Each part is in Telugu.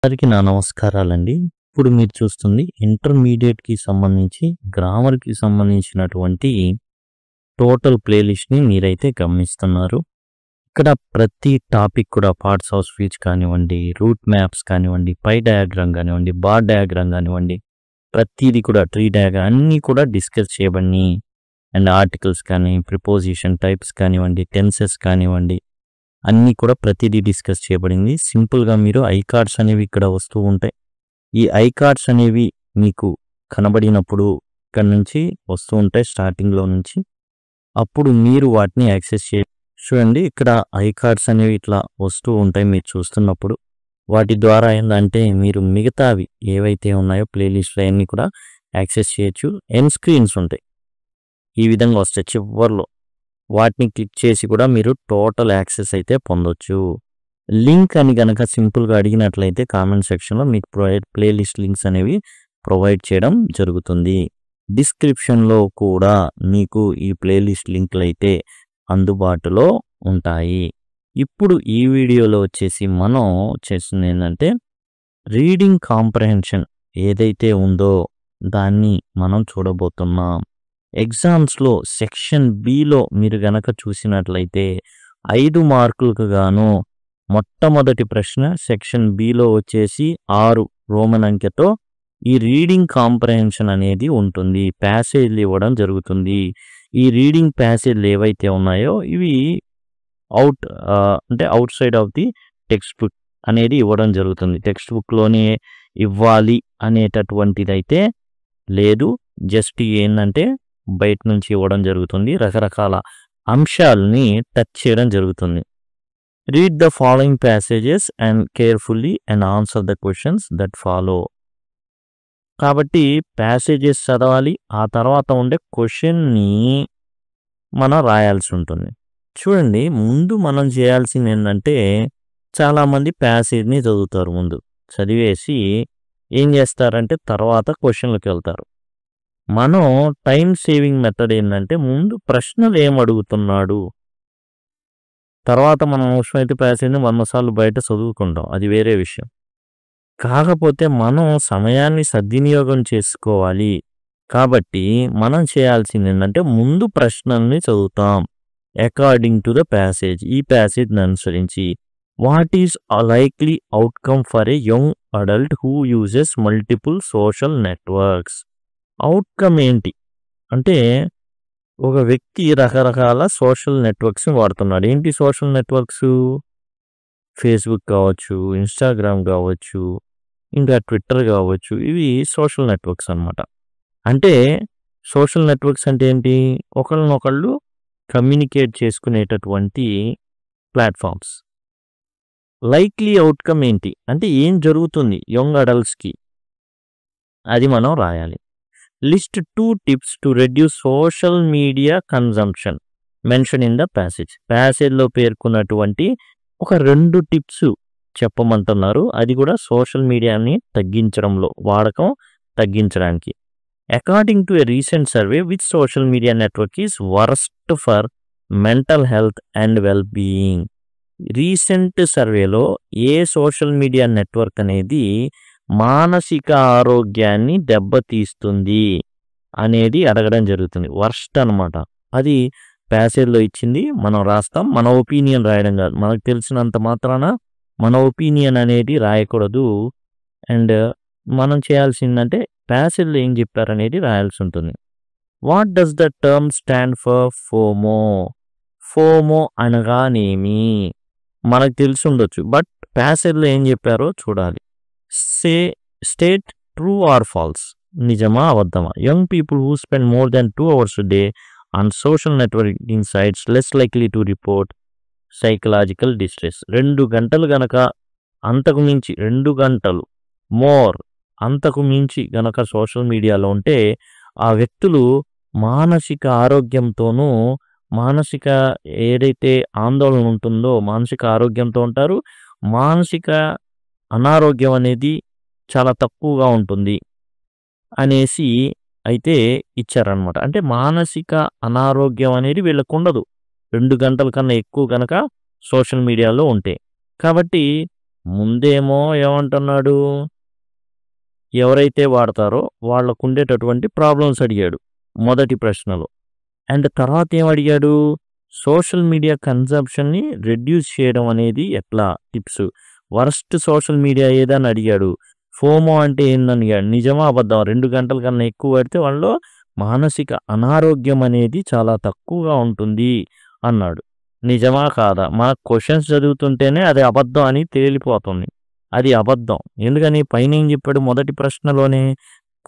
అందరికీ నా నమస్కారాలండి. ఇప్పుడు మీరు చూస్తుంది ఇంటర్మీడియేట్‌కి సంబంధించి గ్రామర్‌కి సంబంధించినటువంటి టోటల్ ప్లేలిస్ట్‌ని మీరైతే గమనిస్తున్నారు. ఇక్కడ ప్రతి టాపిక్ కూడా పార్ట్స్ ఆఫ్ స్పీచ్ కానివ్వండి, రూట్ మ్యాప్స్ కానివ్వండి, పై డయాగ్రామ్ కానివ్వండి, బార్ డయాగ్రామ్ కానివ్వండి, ప్రతీది కూడా ట్రీ డయాగ్రామ్ అన్నీ కూడా డిస్కస్ చేయబడినయి. అండ్ ఆర్టికల్స్ కానీ, ప్రిపోజిషన్ టైప్స్ కానివ్వండి, టెన్సెస్ కానివ్వండి, అన్నీ కూడా ప్రతిదీ డిస్కస్ చేయబడింది. సింపుల్‌గా మీరు ఐ కార్డ్స్ అనేవి ఇక్కడ వస్తూ ఉంటాయి. ఈ ఐ కార్డ్స్ అనేవి మీకు కనబడినప్పుడు ఇక్కడ నుంచి వస్తూ ఉంటాయి స్టార్టింగ్‌లో నుంచి. అప్పుడు మీరు వాటిని యాక్సెస్ చూడండి ఇక్కడ ఐ కార్డ్స్ అనేవి ఇట్లా వస్తూ ఉంటాయి మీరు చూస్తున్నప్పుడు. వాటి ద్వారా ఏందంటే మీరు మిగతావి ఏవైతే ఉన్నాయో ప్లేలిస్ట్‌లు అయన్నీ కూడా యాక్సెస్ చేయొచ్చు. ఎండ్ స్క్రీన్స్ ఉంటాయి. ఈ విధంగా వస్తాయి చివర్లో. వాటిని క్లిక్ చేసి కూడా మీరు టోటల్ యాక్సెస్ అయితే పొందొచ్చు. లింక్ అని గనక సింపుల్‌గా అడిగినట్లయితే కామెంట్ సెక్షన్‌లో మీకు ప్లేలిస్ట్ లింక్స్ అనేవి ప్రొవైడ్ చేయడం జరుగుతుంది. డిస్క్రిప్షన్‌లో కూడా మీకు ఈ ప్లేలిస్ట్ లింక్‌లు అయితే అందుబాటులో ఉంటాయి. ఇప్పుడు ఈ వీడియోలో వచ్చేసి మనం చేస్తుంది ఏంటంటే రీడింగ్ కాంప్రహెన్షన్ ఏదైతే ఉందో దాన్ని మనం చూడబోతున్నాం. ఎగ్జామ్స్‌లో సెక్షన్ బిలో మీరు గనక చూసినట్లయితే 5 మార్కులకు గాను మొట్టమొదటి ప్రశ్న సెక్షన్ బిలో వచ్చేసి 6 రోమన్ అంకెతో ఈ రీడింగ్ కాంప్రహెన్షన్ అనేది ఉంటుంది. ప్యాసేజ్‌లు ఇవ్వడం జరుగుతుంది. ఈ రీడింగ్ ప్యాసేజ్‌లు ఏవైతే ఉన్నాయో ఇవి అంటే out side of the text book అనేది ఇవ్వడం జరుగుతుంది. టెక్స్ట్ బుక్‌లోనే ఇవ్వాలి అనేటటువంటిదైతే లేదు. జస్ట్ ఏందంటే బయట నుంచి ఇవ్వడం జరుగుతుంది. రకరకాల అంశాలని టచ్ చేయడం జరుగుతుంది. Read the following passages and carefully and answer the questions that follow. కాబట్టి ప్యాసేజెస్ చదవాలి. ఆ తర్వాత ఉండే క్వశ్చన్ని మనం రాయాల్సి ఉంటుంది. చూడండి ముందు మనం చేయాల్సింది ఏంటంటే చాలామంది ప్యాసేజ్ని చదువుతారు. ముందు చదివేసి ఏం చేస్తారంటే తర్వాత క్వశ్చన్లకు వెళ్తారు. మనం టైం సేవింగ్ మెథడ్ ఏంటంటే ముందు ప్రశ్నలు ఏం అడుగుతున్నాడు, తర్వాత మనం అవసరమైతే ప్యాసేజ్ని 100 సార్లు బయట చదువుకుంటాం, అది వేరే విషయం. కాకపోతే మనం సమయాన్ని సద్వినియోగం చేసుకోవాలి. కాబట్టి మనం చేయాల్సింది ఏంటంటే ముందు ప్రశ్నల్ని చదువుతాం అకార్డింగ్ టు ద ప్యాసేజ్. ఈ ప్యాసేజ్ని అనుసరించి what is a likely outcome for a young adult who uses multiple social networks. Outcome ఏంటి అంటే ఒక వ్యక్తి రకరకాల సోషల్ నెట్వర్క్స్ని వాడుతున్నాడు. ఏంటి సోషల్ నెట్వర్క్స్? ఫేస్బుక్ కావచ్చు, ఇన్స్టాగ్రామ్ కావచ్చు, ఇంకా ట్విట్టర్ కావచ్చు. ఇవి సోషల్ నెట్వర్క్స్ అన్నమాట. అంటే సోషల్ నెట్వర్క్స్ అంటే ఏంటి? ఒకళ్ళనొకళ్ళు కమ్యూనికేట్ చేసుకునేటటువంటి ప్లాట్ఫామ్స్. లైక్లీ అవుట్కమ్ ఏంటి అంటే ఏం జరుగుతుంది యంగ్ అడల్ట్స్కి, అది మనం రాయాలి. List 2 tips to reduce social media consumption mention in the passage. ప్యాసేజ్లో పేర్కొన్నటువంటి ఒక 2 టిప్స్ చెప్పమంటున్నారు. అది కూడా సోషల్ మీడియాని తగ్గించడంలో, వాడకం తగ్గించడానికి. According to a recent survey which social media network is worst for mental health and well being. Recent సర్వేలో ఏ సోషల్ మీడియా నెట్వర్క్ అనేది మానసిక ఆరోగ్యాన్ని దెబ్బతీస్తుంది అనేది అడగడం జరుగుతుంది. వర్స్ట్ అనమాట. అది ప్యాసేజ్లో ఇచ్చింది, మనం రాస్తాం. మన ఒపీనియన్ రాయడం కాదు. మనకు తెలిసినంత మాత్రాన మన ఒపీనియన్ అనేది రాయకూడదు. అండ్ మనం చేయాల్సిందంటే ప్యాసేజ్లో ఏం చెప్పారనేది రాయాల్సి ఉంటుంది. What does the term stand for? FOMO. FOMO అనగానేమి మనకు తెలిసి ఉండొచ్చు, బట్ ప్యాసేజ్లో ఏం చెప్పారో చూడాలి. State true or false. నిజమా అబద్ధమా? Young people who spend more than 2 hours a day on social networking sites less likely to report psychological distress. 2 గంటలు గనక అంతకు మించి 2 గంటలు అంతకు మించి గనక సోషల్ మీడియాలో ఉంటే ఆ వ్యక్తులు మానసిక ఆరోగ్యంతోనూ, మానసిక ఏదైతే ఆందోళన ఉంటుందో మానసిక ఆరోగ్యంతో ఉంటారు. మానసిక అనారోగ్యం అనేది చాలా తక్కువగా ఉంటుంది అనేసి అయితే ఇచ్చారనమాట. అంటే మానసిక అనారోగ్యం అనేది వీళ్ళకు ఉండదు 2 గంటల కన్నా ఎక్కువ కనుక సోషల్ మీడియాలో ఉంటే. కాబట్టి ముందేమో ఏమంటున్నాడు, ఎవరైతే వాడతారో వాళ్ళకుండేటటువంటి ప్రాబ్లమ్స్ అడిగాడు మొదటి ప్రశ్నలో. అండ్ తర్వాత ఏం అడిగాడు, సోషల్ మీడియా కన్జంప్షన్ని రెడ్యూస్ చేయడం అనేది ఎట్లా టిప్స్, వర్స్ట్ సోషల్ మీడియా ఏదని అడిగాడు. ఫోమో అంటే ఏందని అడిగాడు. నిజమా అబద్ధం? 2 గంటల కన్నా ఎక్కువ పడితే వాళ్ళలో మానసిక అనారోగ్యం అనేది చాలా తక్కువగా ఉంటుంది అన్నాడు. నిజమా కాదా? మన క్వశ్చన్స్ చదువుతుంటేనే అది అబద్ధం అని తేలిపోతుంది. అది అబద్ధం. ఎందుకని? పైన ఏం చెప్పాడు మొదటి ప్రశ్నలోనే,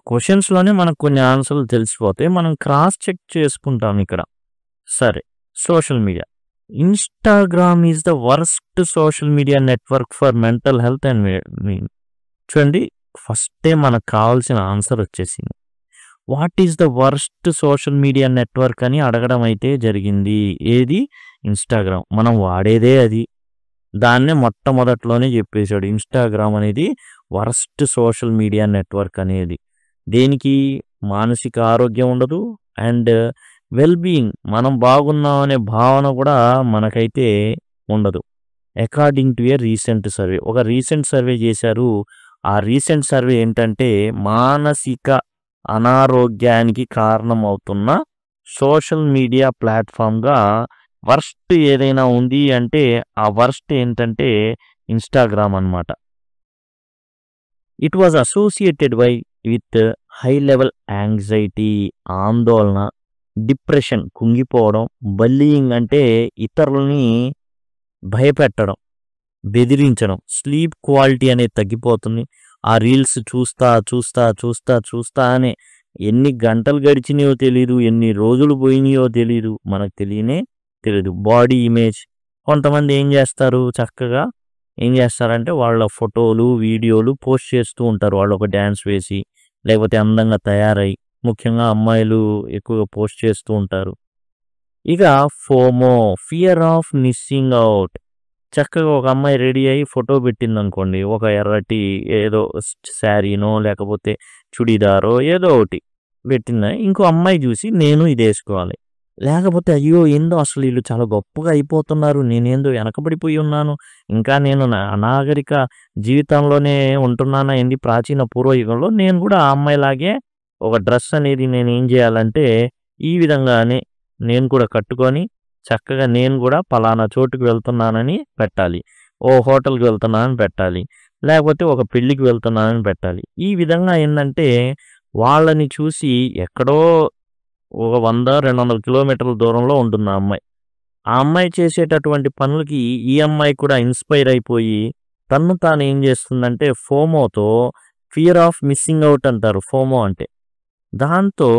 క్వశ్చన్స్లోనే మనకు కొన్ని ఆన్సర్లు తెలిసిపోతాయి. మనం క్రాస్ చెక్ చేసుకుంటాం ఇక్కడ. సరే, social media. Instagram is the worst social media network for mental health and చూడండి, ఫస్టే మనకు కావాల్సిన ఆన్సర్ వచ్చేసింది. What is the worst social media network అని అడగడం అయితే జరిగింది. ఏది? ఇన్స్టాగ్రామ్. మనం వాడేదే అది. దాన్నే మొట్టమొదట్లోనే చెప్పేశాడు, ఇన్స్టాగ్రామ్ అనేది వర్స్ట్ సోషల్ మీడియా నెట్వర్క్ అనేది. దేనికి? మానసిక ఆరోగ్యం ఉండదు అండ్ వెల్ బీయింగ్, మనం బాగున్నాం అనే భావన కూడా మనకైతే ఉండదు. According to A recent survey, ఒక రీసెంట్ సర్వే చేశారు. ఆ రీసెంట్ సర్వే ఏంటంటే, మానసిక అనారోగ్యానికి కారణమవుతున్న సోషల్ మీడియా ప్లాట్ఫామ్గా వర్స్ట్ ఏదైనా ఉంది అంటే ఆ వర్స్ట్ ఏంటంటే ఇన్స్టాగ్రామ్ అన్నమాట. It was associated with high level anxiety, ఆందోళన, డిప్రెషన్, కుంగిపోవడం, బల్లియింగ్ అంటే ఇతరులని భయపెట్టడం, బెదిరించడం, స్లీప్ క్వాలిటీ అనేది తగ్గిపోతుంది. ఆ రీల్స్ చూస్తా చూస్తా చూస్తా చూస్తా అనే ఎన్ని గంటలు గడిచినాయో తెలీదు, ఎన్ని రోజులు పోయినాయో తెలీదు, మనకు తెలియదు. బాడీ ఇమేజ్, కొంతమంది ఏం చేస్తారు, చక్కగా ఏం చేస్తారంటే వాళ్ళ ఫోటోలు వీడియోలు పోస్ట్ చేస్తూ ఉంటారు. వాళ్ళు ఒక డ్యాన్స్ వేసి లేకపోతే అందంగా తయారై, ముఖ్యంగా అమ్మాయిలు ఎక్కువగా పోస్ట్ చేస్తూ ఉంటారు. ఇక FOMO, fear of missing out. చక్కగా ఒక అమ్మాయి రెడీ అయ్యి ఫోటో పెట్టిందనుకోండి, ఒక ఎర్రటి ఏదో శారీనో లేకపోతే చుడిదారో ఏదో ఒకటి పెట్టిందా, ఇంకో అమ్మాయి చూసి నేను ఇది వేసుకోవాలి, లేకపోతే అయ్యో ఏందో అసలు వీళ్ళు చాలా గొప్పగా అయిపోతున్నారు, నేనేందో వెనకబడిపోయి ఉన్నాను, ఇంకా నేను అనాగరిక జీవితంలోనే ఉంటున్నానా ఏంది, ప్రాచీన పూర్వయుగంలో నేను కూడా ఆ అమ్మాయిలాగే ఒక డ్రెస్ అనేది నేను ఏం చేయాలంటే ఈ విధంగానే నేను కూడా కట్టుకొని చక్కగా నేను కూడా పలానా చోటుకు వెళ్తున్నానని పెట్టాలి, ఓ హోటల్కి వెళ్తున్నానని పెట్టాలి, లేకపోతే ఒక పెళ్ళికి వెళ్తున్నానని పెట్టాలి. ఈ విధంగా ఏంటంటే వాళ్ళని చూసి ఎక్కడో ఒక 100-200 కిలోమీటర్ల దూరంలో ఉంటుంది ఆ అమ్మాయి. ఆ అమ్మాయి చేసేటటువంటి పనులకి ఈ అమ్మాయి కూడా ఇన్స్పైర్ అయిపోయి తను తాను ఏం చేస్తుందంటే ఫోమోతో, ఫియర్ ఆఫ్ మిస్సింగ్ అవుట్ అంటారు ఫోమో అంటే. దాంతో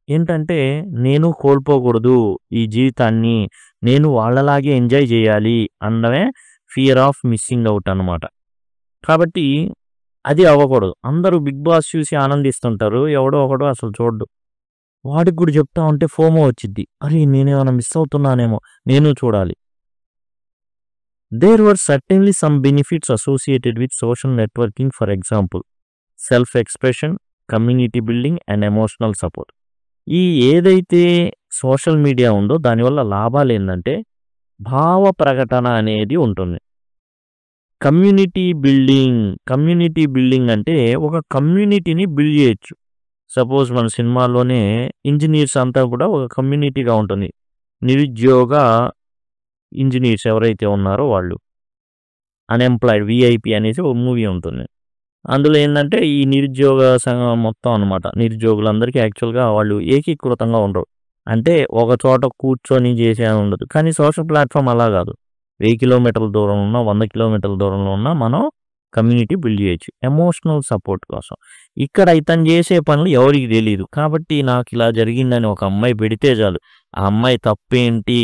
ఏంటంటే నేను కోల్పోకూడదు ఈ జీవితాన్ని, నేను వాళ్ళలాగే ఎంజాయ్ చేయాలి అన్నమే ఫియర్ ఆఫ్ మిస్సింగ్ అవుట్ అన్నమాట. కాబట్టి అది అవ్వకూడదు. అందరూ బిగ్ బాస్ చూసి ఆనందిస్తుంటారు, ఎవడో ఒకడో అసలు చూడ్డు. వాడికి కూడా చెప్తా ఉంటే ఫోమో వచ్చిద్ది, అరే నేనేమైనా మిస్ అవుతున్నానేమో, నేను చూడాలి. There were certainly some benefits associated with social networking, for example self expression, community building and emotional support. ఈ ఏదైతే సోషల్ మీడియా ఉందో దానివల్ల లాభాలు ఏంటంటే భావ ప్రకటన అనేది ఉంటుంది. కమ్యూనిటీ బిల్డింగ్ అంటే ఒక కమ్యూనిటీని బిల్డ్ చేయొచ్చు. సపోజ్ మన సినిమాల్లోనే ఇంజనీర్స్ అంతా కూడా ఒక కమ్యూనిటీగా ఉంటుంది. నిరుద్యోగ ఇంజనీర్స్ ఎవరైతే ఉన్నారో వాళ్ళు, అన్ఎంప్లాయిడ్ విఐపి అనేసి ఒక మూవీ ఉంటుంది. అందులో ఏంటంటే ఈ నిరుద్యోగ సంఘం మొత్తం అనమాట, నిరుద్యోగులందరికీ యాక్చువల్గా వాళ్ళు ఏకీకృతంగా ఉండరు, అంటే ఒక చోట కూర్చొని చేసే ఉండదు. కానీ సోషల్ ప్లాట్ఫామ్ అలా కాదు, 1000 కిలోమీటర్ల దూరం ఉన్నా 100 కిలోమీటర్ల దూరంలో ఉన్నా మనం కమ్యూనిటీ బిల్డ్ చేయొచ్చు ఎమోషనల్ సపోర్ట్ కోసం. ఇక్కడ ఇతను చేసే పనులు ఎవరికి తెలియదు కాబట్టి నాకు ఇలా జరిగిందని ఒక అమ్మాయి పెడితే చాలు, ఆ అమ్మాయి తప్పేంటి,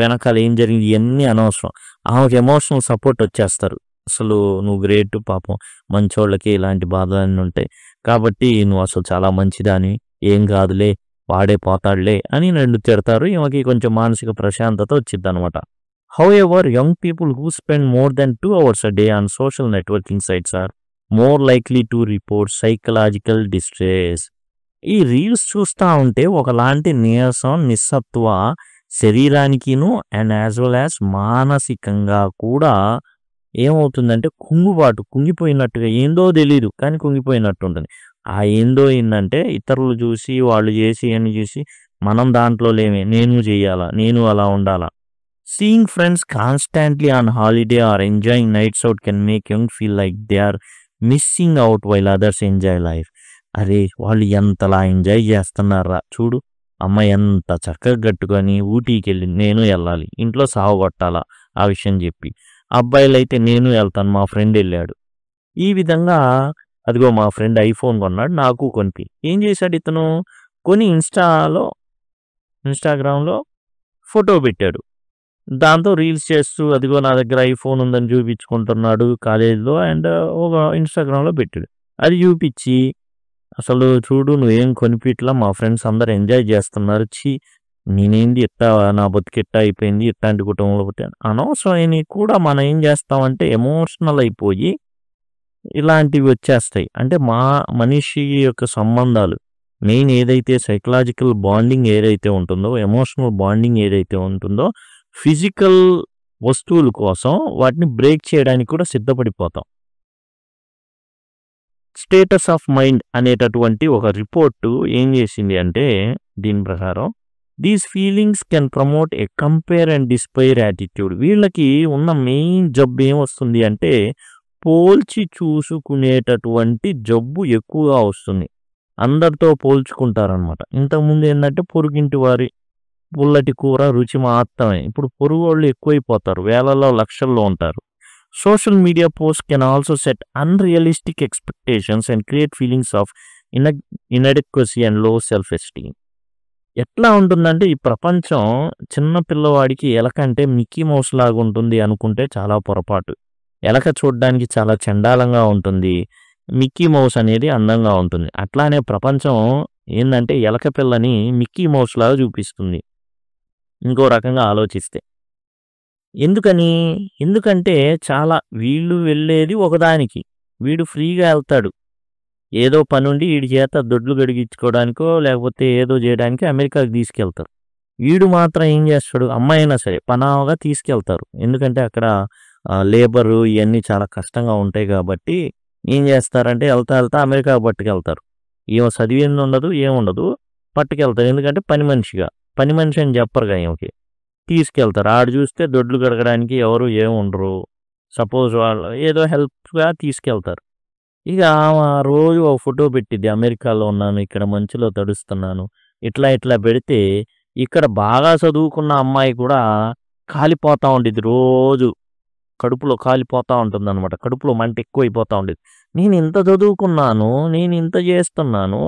వెనకాల ఏం జరిగింది ఇవన్నీ అనవసరం, ఆమెకు ఎమోషనల్ సపోర్ట్ వచ్చేస్తారు. అసలు నువ్వు గ్రేట్, పాపం మంచోళ్ళకి ఇలాంటి బాధలన్నీ ఉంటాయి కాబట్టి నువ్వు అసలు చాలా మంచిదాని, ఏం కాదులే వాడే పోతాడులే అని రెండు తిడతారు. ఈమెకి కొంచెం మానసిక ప్రశాంతత వచ్చింది అనమాట. However, young people who spend more than 2 hours a day on social networking sites are more likely to report psychological distress. ఈ రీల్స్ చూస్తూ ఉంటే ఒకలాంటి నీరసం, నిస్సత్వ శరీరానికిను అండ్ యాజ్ వెల్ యాజ్ మానసికంగా కూడా ఏమవుతుందంటే కుంగిపోయినట్టుగా ఏందో తెలీదు కానీ కుంగిపోయినట్టు ఉంటుంది. ఆ ఏందో ఏందంటే ఇతరులు చూసి, వాళ్ళు చేసి ఇయన్నీ చూసి మనం దాంట్లో లేమే. నేను చెయ్యాలా, నేను అలా ఉండాలా. Seeing friends constantly on holiday or enjoying nights out can make young feel like they are missing out while others enjoy life. అరే వాళ్ళు ఎంతలా ఎంజాయ్ చేస్తున్నారా చూడు, అమ్మ ఎంత చక్కగా కట్టుకొని ఊటీకి వెళ్ళింది, నేను వెళ్ళాలి, ఇంట్లో సావగొట్టాలా ఆ విషయం చెప్పి. అబ్బాయిలైతే నేను వెళ్తాను, మా ఫ్రెండ్ వెళ్ళాడు. ఈ విధంగా అదిగో మా ఫ్రెండ్ ఐఫోన్ కొన్నాడు, నాకు కొనిపి. ఏం చేశాడు ఇతను, కొని ఇన్స్టాగ్రామ్లో ఫోటో పెట్టాడు. దాంతో రీల్స్ చేస్తూ అదిగో నా దగ్గర ఐఫోన్ ఉందని చూపించుకుంటున్నాడు కాలేజీలో. అండ్ ఒక ఇన్స్టాగ్రామ్లో పెట్టాడు. అది చూపించి అసలు చూడు నువ్వేం కొనిపిట్లా, మా ఫ్రెండ్స్ అందరు ఎంజాయ్ చేస్తున్నారు, నేనేంది ఇట్టా, నా బతికిట్టా అయిపోయింది, ఇట్లాంటి కుటుంబంలో పుట్టాను. అనవసరమైన కూడా మనం ఏం చేస్తామంటే ఎమోషనల్ అయిపోయి ఇలాంటివి వచ్చేస్తాయి. అంటే మనిషి యొక్క సంబంధాలు మెయిన్ ఏదైతే సైకలాజికల్ బాండింగ్ ఏదైతే ఉంటుందో, ఎమోషనల్ బాండింగ్ ఏదైతే ఉంటుందో, ఫిజికల్ వస్తువుల కోసం వాటిని బ్రేక్ చేయడానికి కూడా సిద్ధపడిపోతాం. స్టేటస్ ఆఫ్ మైండ్ అనేటటువంటి ఒక రిపోర్టు ఏం చేసింది అంటే దీని ప్రకారం these feelings can promote A compare and despair attitude. వీళ్ళకి ఉన్న మెయిన్ జబ్బు ఏమొస్తుంది అంటే పోల్చి చూసుకునేటటువంటి జబ్బు ఎక్కువగా వస్తుంది. అందరితో పోల్చుకుంటారనమాట. ఇంతకుముందు ఏంటంటే పొరుగింటి వారి పుల్లటి కూర రుచి మాత్రమే, ఇప్పుడు పొరుగు వాళ్ళు ఎక్కువైపోతారు, వేలలో లక్షల్లో ఉంటారు. Social media post can also set unrealistic expectations and create feelings of inadequacy and low self esteem. ఎట్లా ఉంటుందంటే ఈ ప్రపంచం చిన్న పిల్లవాడికి ఎలకంటే మిక్కీ మౌస్ లాగా ఉంటుంది అనుకుంటే చాలా పొరపాటు. ఎలక చూడడానికి చాలా చండాలంగా ఉంటుంది, మిక్కీ మౌస్ అనేది అందంగా ఉంటుంది. అట్లానే ప్రపంచం ఏంటంటే ఎలక పిల్లని మిక్కీ మౌస్ లాగా చూపిస్తుంది ఇంకో రకంగా ఆలోచిస్తే. ఎందుకంటే చాలా వీళ్ళు వెళ్ళేది ఒకదానికి, వీడు ఫ్రీగా వెళ్తాడు, ఏదో పనుండి వీడి చేత దొడ్లు గడిగించుకోవడానికో లేకపోతే ఏదో చేయడానికి అమెరికాకి తీసుకెళ్తారు. వీడు మాత్రం ఏం చేస్తాడు, అమ్మాయి అయినా సరే పనావగా తీసుకెళ్తారు. ఎందుకంటే అక్కడ లేబరు ఇవన్నీ చాలా కష్టంగా ఉంటాయి కాబట్టి ఏం చేస్తారంటే వెళ్తా అమెరికా పట్టుకెళ్తారు. ఏమో చదివింది ఉండదు, ఏముండదు, పట్టుకెళ్తారు. ఎందుకంటే పని మనిషి అని చెప్పరుగా ఏమికి, తీసుకెళ్తారు. ఆడు చూస్తే దొడ్లు గడగడానికి ఎవరు ఏముండరు, సపోజ్ వాళ్ళు ఏదో హెల్ప్గా తీసుకెళ్తారు. ఇక రోజు ఒక ఫోటో పెట్టిద్ది, అమెరికాలో ఉన్నాను, ఇక్కడ మంచులో తడుస్తున్నాను, ఇట్లా పెడితే ఇక్కడ బాగా చదువుకున్న అమ్మాయి కూడా కాలిపోతూ ఉండేది, రోజు కడుపులో కాలిపోతూ ఉంటుంది అనమాట, కడుపులో మంట ఎక్కువైపోతూ ఉండేది. నేను ఇంత చదువుకున్నాను, నేను ఇంత చేస్తున్నాను,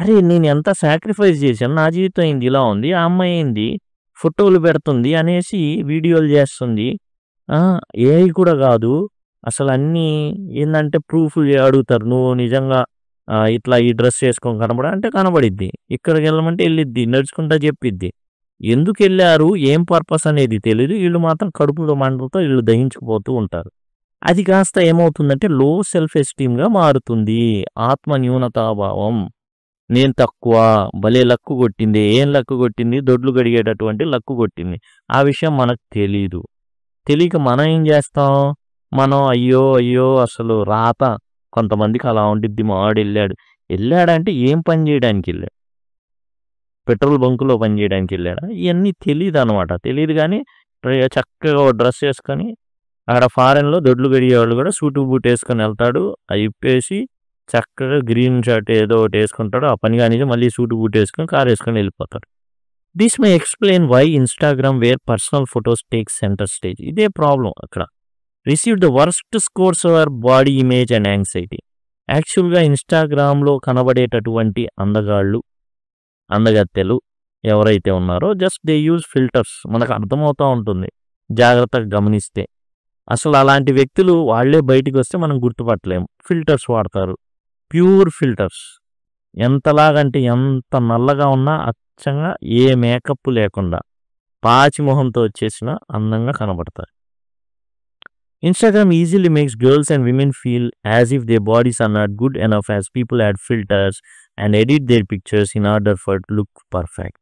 అరే నేను ఎంత సాక్రిఫైస్ చేశాను, నా జీవితం అయింది ఇలా ఉంది, ఆ అమ్మాయి అయింది ఫోటోలు పెడుతుంది అనేసి వీడియోలు చేస్తుంది. ఏఐ కూడా కాదు అసలు, అన్నీ ఏంటంటే ప్రూఫ్లు అడుగుతారు, నువ్వు నిజంగా ఇట్లా ఈ డ్రెస్ వేసుకొని అంటే కనబడిద్ది, ఇక్కడికి వెళ్ళమంటే వెళ్ళిద్ది, నడుచుకుంటా చెప్పిద్ది. ఎందుకు వెళ్ళారు ఏం పర్పస్ అనేది తెలియదు, వీళ్ళు మాత్రం కడుపులో మంటలతో వీళ్ళు దహించుకుపోతూ ఉంటారు. అది కాస్త ఏమవుతుందంటే లో సెల్ఫ్ ఎస్టీమ్గా మారుతుంది. ఆత్మ న్యూనతాభావం, నేను తక్కువ, భలే లక్కు కొట్టింది, ఏం లక్కు కొట్టింది, దొడ్లు గడిగేటటువంటి లక్కు కొట్టింది. ఆ విషయం మనకు తెలియక మనం ఏం చేస్తాం, మనం అయ్యో అసలు రాత కొంతమందికి అలా ఉండిద్ది. మావాడు వెళ్ళాడంటే ఏం పని చేయడానికి వెళ్ళాడు, పెట్రోల్ బంకులో పని చేయడానికి వెళ్ళాడా, ఇవన్నీ తెలియదు అనమాట. తెలియదు కానీ చక్కగా డ్రెస్ వేసుకొని అక్కడ ఫారెన్లో దొడ్లు గడిగేవాళ్ళు కూడా సూటు బూట్ వేసుకొని వెళ్తాడు, అవి ఇప్పేసి చక్కగా గ్రీన్ షర్ట్ ఏదో ఒకటి వేసుకుంటాడు, ఆ పని కానీ మళ్ళీ సూటు బూట్ వేసుకొని కారు వేసుకొని వెళ్ళిపోతాడు. This may explain why Instagram where personal photos take centre stage. ఇదే ప్రాబ్లం అక్కడ. Receive the worst scores our body image and anxiety. యాక్చువల్గా ఇన్స్టాగ్రామ్లో కనబడేటటువంటి అందగత్తెలు ఎవరైతే ఉన్నారో జస్ట్ దే యూజ్ ఫిల్టర్స్, మనకు అర్థమవుతూ ఉంటుంది జాగ్రత్తగా గమనిస్తే. అసలు అలాంటి వ్యక్తులు వాళ్ళే బయటికి వస్తే మనం గుర్తుపట్టలేము. ఫిల్టర్స్ వాడతారు, ప్యూర్ ఫిల్టర్స్. ఎంతలాగంటే ఎంత నల్లగా ఉన్నా అచ్చంగా ఏ మేకప్ లేకుండా పాచి మొహంతో వచ్చేసిన అందంగా కనబడతారు. Instagram easily makes girls and women feel as if their bodies are not good enough as people add filters and edit their pictures in order for it to look perfect.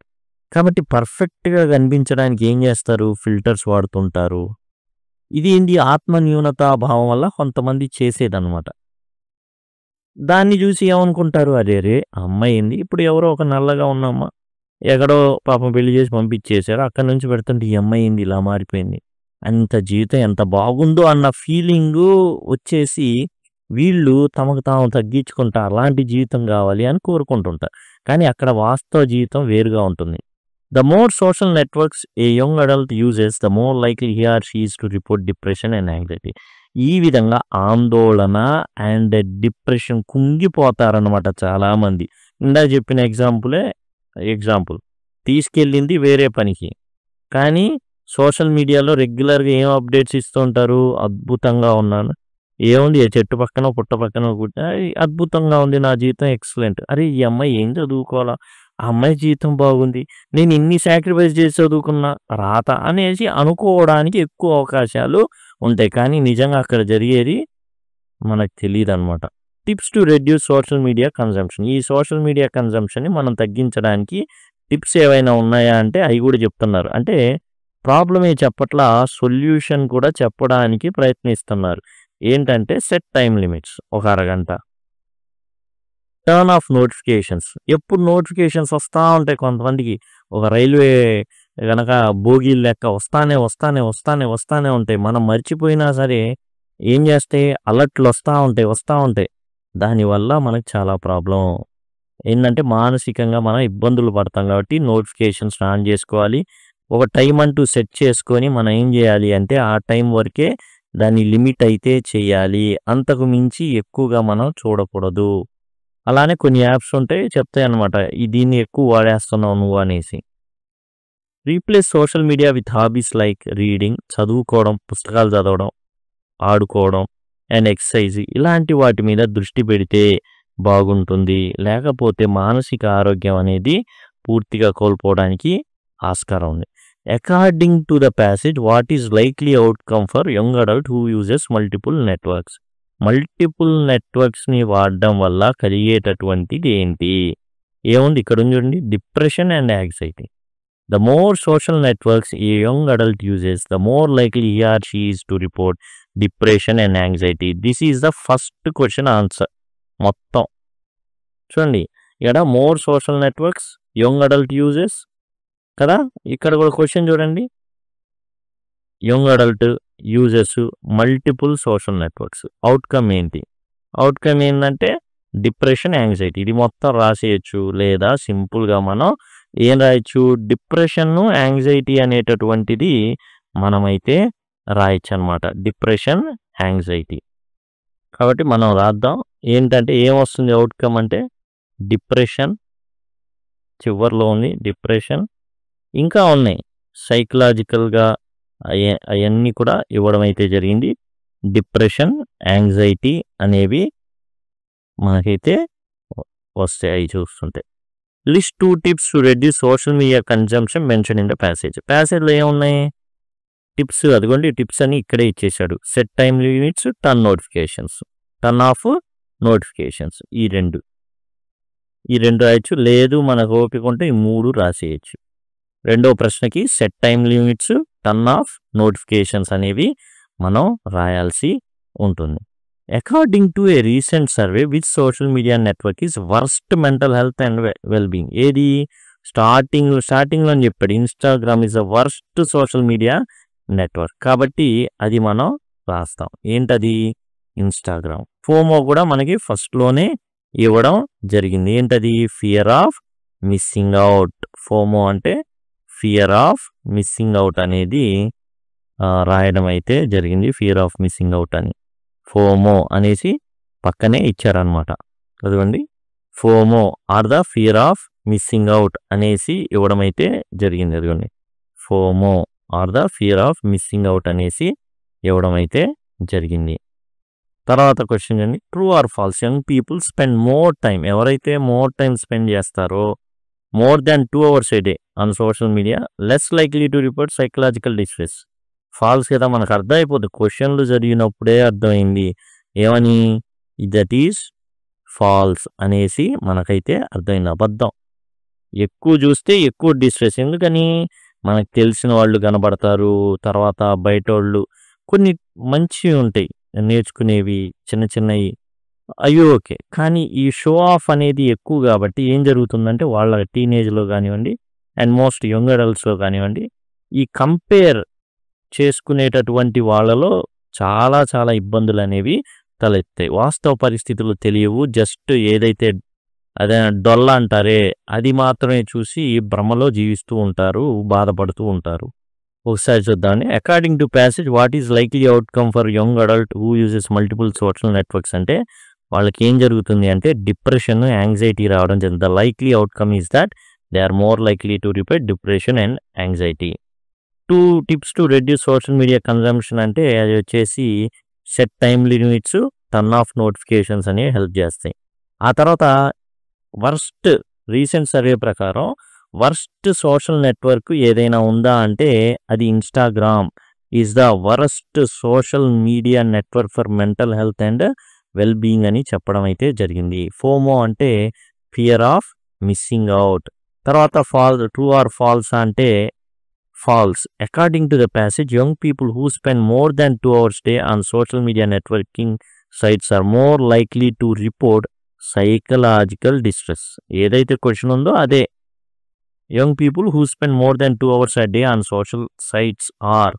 కాబట్టి పర్ఫెక్ట్గా కనిపించడానికి ఏం చేస్తారు, ఫిల్టర్స్ వాడుతుంటారు. ఇది ఏంది ఆత్మన్యూనతా భావం వల్ల కొంతమంది చేసేదనమాట. దాన్ని చూసి ఏమనుకుంటారు, అరెరే! ఆ అమ్మాయి ఏంది ఇప్పుడు ఎవరో ఒక నల్లగా ఉన్న ఎక్కడో పాపం పెళ్లి చేసి పంపించేసారు. అక్కడి నుంచి పెడుతుంటే ఈ అమ్మాయి ఏంది ఇలా మారిపోయింది. అంత జీవితం ఎంత బాగుందో అన్న ఫీలింగు వచ్చేసి వీళ్ళు తమకు తాము తగ్గించుకుంటా అలాంటి జీవితం కావాలి అని కోరుకుంటుంటారు. కానీ అక్కడ వాస్తవ జీవితం వేరుగా ఉంటుంది. The more social networks a young adult uses the more likely he or she is to report depression and anxiety. ఈ విధంగా ఆందోళన అండ్ డిప్రెషన్ కుంగిపోతారనమాట చాలామంది. ఇందాక చెప్పిన ఎగ్జాంపుల్ తీసుకెళ్ళింది వేరే పనికి, కానీ సోషల్ మీడియాలో రెగ్యులర్గా ఏం అప్డేట్స్ ఇస్తూ ఉంటారు, అద్భుతంగా ఉన్నాను, ఏముంది ఏ చెట్టు పక్కన పుట్ట పక్కన అద్భుతంగా ఉంది నా జీవితం ఎక్సలెంట్, అరే ఈ అమ్మాయి ఏం చదువుకోవాలా, ఆ అమ్మాయి జీవితం బాగుంది, నేను ఇన్ని సాక్రిఫైస్ చేసి చదువుకున్నా రాత అనేసి అనుకోవడానికి ఎక్కువ అవకాశాలు ఉంటాయి. కానీ నిజంగా అక్కడ జరిగేది మనకు తెలియదు అనమాట. Tips to reduce social media consumption. ఈ సోషల్ మీడియా కన్జంప్షన్ని మనం తగ్గించడానికి టిప్స్ ఏవైనా ఉన్నాయా అంటే అవి కూడా చెప్తున్నారు. అంటే ప్రాబ్లమే చెప్పట్లా, సొల్యూషన్ కూడా చెప్పడానికి ప్రయత్నిస్తున్నారు. ఏంటంటే సెట్ టైం లిమిట్స్, ఒక అరగంట. Turn off notifications. ఎప్పుడు నోటిఫికేషన్స్ వస్తూ ఉంటాయి కొంతమందికి, ఒక రైల్వే గనక బోగీలు లెక్క వస్తానే ఉంటాయి. మనం మర్చిపోయినా సరే ఏం చేస్తే అలర్ట్లు వస్తూ ఉంటాయి. దానివల్ల మనకు చాలా ప్రాబ్లం ఏంటంటే మానసికంగా మనం ఇబ్బందులు పడతాం. కాబట్టి నోటిఫికేషన్స్ ఆన్ చేసుకోవాలి. ఒక టైం అంటూ సెట్ చేసుకొని మనం ఏం చేయాలి అంటే ఆ టైం వరకే దాన్ని లిమిట్ అయితే చేయాలి. అంతకు మించి ఎక్కువగా మనం చూడకూడదు. అలానే కొన్ని యాప్స్ ఉంటాయి చెప్తాయి అనమాట, దీన్ని ఎక్కువ వాడేస్తున్నావు నువ్వు అనేసి. Replace social media with hobbies like reading, చదువుకోవడం, పుస్తకాలు చదవడం, ఆడుకోవడం అండ్ ఎక్సర్సైజ్, ఇలాంటి వాటి మీద దృష్టి పెడితే బాగుంటుంది. లేకపోతే మానసిక ఆరోగ్యం అనేది పూర్తిగా కోల్పోవడానికి ఆస్కారం ఉంది. According to the passage, what is likely outcome for young adult who uses multiple networks. Multiple నెట్వర్క్స్ని వాడడం వల్ల కలిగేటటువంటిది ఏంటి? ఏముంది ఇక్కడ చూడండి, depression and anxiety. The more social networks a young adult uses the more likely he or she is to report depression and anxiety. This is the first question answer మొత్తం. చూడండి ఇక్కడ more social networks young adult uses కదా, ఇక్కడ కూడా క్వశ్చన్ చూడండి, young adult uses multiple social networks. Outcome ఏంటి? అవుట్కమ్ ఏంటంటే డిప్రెషన్, యాంగ్జైటీ. ఇది మొత్తం రాసేయచ్చు, లేదా సింపుల్గా మనం ఏం రాయొచ్చు, డిప్రెషన్, యాంగ్జైటీ అనేటటువంటిది మనమైతే రాయొచ్చు అనమాట. Depression, anxiety. కాబట్టి మనం రాద్దాం. ఏంటంటే ఏమొస్తుంది అవుట్కమ్ అంటే డిప్రెషన్, చివరిలో ఉంది డిప్రెషన్, ఇంకా ఉన్నాయి సైకలాజికల్గా అవన్నీ కూడా ఇవ్వడం అయితే జరిగింది. డిప్రెషన్, యాంగ్జైటీ అనేవి మనకైతే వస్తాయి చూస్తుంటే. List 2 tips to reduce social media consumption mention in the passage. ప్యాసేజ్లో ఏమున్నాయి టిప్స్, అదిగోండి టిప్స్ అని ఇక్కడే ఇచ్చేసాడు. Set time limits, turn off notifications. ఈ రెండు రాయొచ్చు. లేదు మనకు ఓపిక ఉంటే ఈ 3 రాసేయచ్చు. రెండో ప్రశ్నకి set time limits, turn off notifications అనేవి మనం రాయాల్సి ఉంటుంది. According to A recent survey, which social media network is worst mental health and wellbeing. ఏది స్టార్టింగ్లో అని చెప్పాడు, Instagram is the worst social media network. కాబట్టి అది మనం రాస్తాం. ఏంటది? ఇన్స్టాగ్రామ్. ఫోమో కూడా మనకి ఫస్ట్లోనే ఇవ్వడం జరిగింది. ఏంటది? Fear of missing out. FOMO అంటే ఫియర్ ఆఫ్ మిస్సింగ్ అవుట్ అనేది రాయడం అయితే జరిగింది. ఫియర్ ఆఫ్ మిస్సింగ్ అవుట్ అని ఫోమో అనేసి పక్కనే ఇచ్చారనమాట. చదవండి, FOMO or the fear of missing out అనేసి ఇవ్వడం అయితే జరిగింది. అదిగోండి, FOMO or the fear of missing out అనేసి ఇవ్వడం అయితే జరిగింది. తర్వాత క్వశ్చన్ అండి, true or false young people spend more time. ఎవరైతే మోర్ టైం స్పెండ్ చేస్తారో more than 2 hours a day on social media, less likely to report psychological distress. False కదా, మనకు అర్థమైపోతుంది. క్వశ్చన్లు జరిగినప్పుడే అర్థమైంది ఏమని, దట్ ఈస్ ఫాల్స్ అనేసి మనకైతే అర్థమైంది. అబద్ధం. ఎక్కువ చూస్తే ఎక్కువ డిస్ట్రెస్. ఎందుకని? మనకు తెలిసిన వాళ్ళు కనబడతారు, తర్వాత బయట వాళ్ళు కొన్ని మంచివి ఉంటాయి నేర్చుకునేవి చిన్న చిన్నవి అవి ఓకే. కానీ ఈ షో ఆఫ్ అనేది ఎక్కువ కాబట్టి ఏం జరుగుతుందంటే వాళ్ళ టీనేజ్‌లో గానివ్వండి అండ్ మోస్ట్ యంగ్ అడల్ట్స్‌లో గానివ్వండి, ఈ కంపేర్ చేసుకునేటటువంటి వాళ్ళలో చాలా చాలా ఇబ్బందులనేవి తలెత్తాయి. వాస్తవ పరిస్థితులు తెలియవు. జస్ట్ ఏదైతే అదే డొల్ల అంటారే అది మాత్రమే చూసి భ్రమలో జీవిస్తూ ఉంటారు, బాధపడుతూ ఉంటారు. ఒకసారి చూద్దామండి. According to passage what is likely outcome for young adult who uses multiple social networks అంటే వాళ్ళకి ఏం జరుగుతుంది అంటే డిప్రెషన్, యాంగ్జైటీ రావడం జరుగుతుంది. The likely outcome is that they are more likely to repeat depression and anxiety. 2 tips to reduce social media consumption అంటే అది వచ్చేసి set time limits, turn off notifications అనేవి హెల్ప్ చేస్తాయి. ఆ తర్వాత వర్స్ట్ రీసెంట్ సర్వే ప్రకారం వర్స్ట్ సోషల్ నెట్వర్క్ ఏదైనా ఉందా అంటే అది Instagram is the worst social media network for mental health and well being అని చెప్పడం అయితే జరిగింది. ఫోమో అంటే ఫియర్ ఆఫ్ మిస్సింగ్ అవుట్. తర్వాత ట్రూ ఆర్ ఫాల్స్ అంటే false. According to the passage young people who spend more than 2 hours day on social media networking sites are more likely to report psychological distress. ఏదైతే క్వశ్చన్ ఉందో అదే. యంగ్ people who spend more than 2 hours a day on social sites are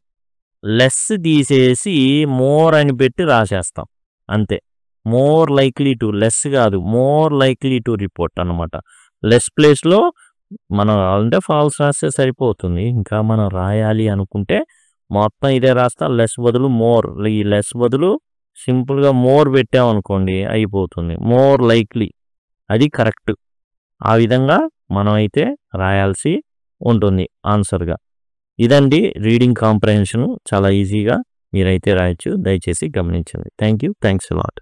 less తీసేసి మోర్ అని పెట్టి రాసేస్తాం అంతే. మోర్ లైక్లీ టు, లెస్ కాదు, మోర్ లైక్లీ టు రిపోర్ట్ అనమాట. లెస్ ప్లేస్లో మనం అంటే ఫాల్స్ రాస్తే సరిపోతుంది. ఇంకా మనం రాయాలి అనుకుంటే మొత్తం ఇదే రాస్తా. లెస్ బదులు మోర్, ఈ లెస్ బదులు సింపుల్గా మోర్ పెట్టామనుకోండి అయిపోతుంది. మోర్ లైక్లీ అది కరెక్ట్. ఆ విధంగా మనం అయితే రాయాల్సి ఉంటుంది ఆన్సర్గా. ఇదండి రీడింగ్ కాంప్రహెన్షన్. చాలా ఈజీగా మీరైతే రాయొచ్చు. దయచేసి గమనించండి. Thanks a lot.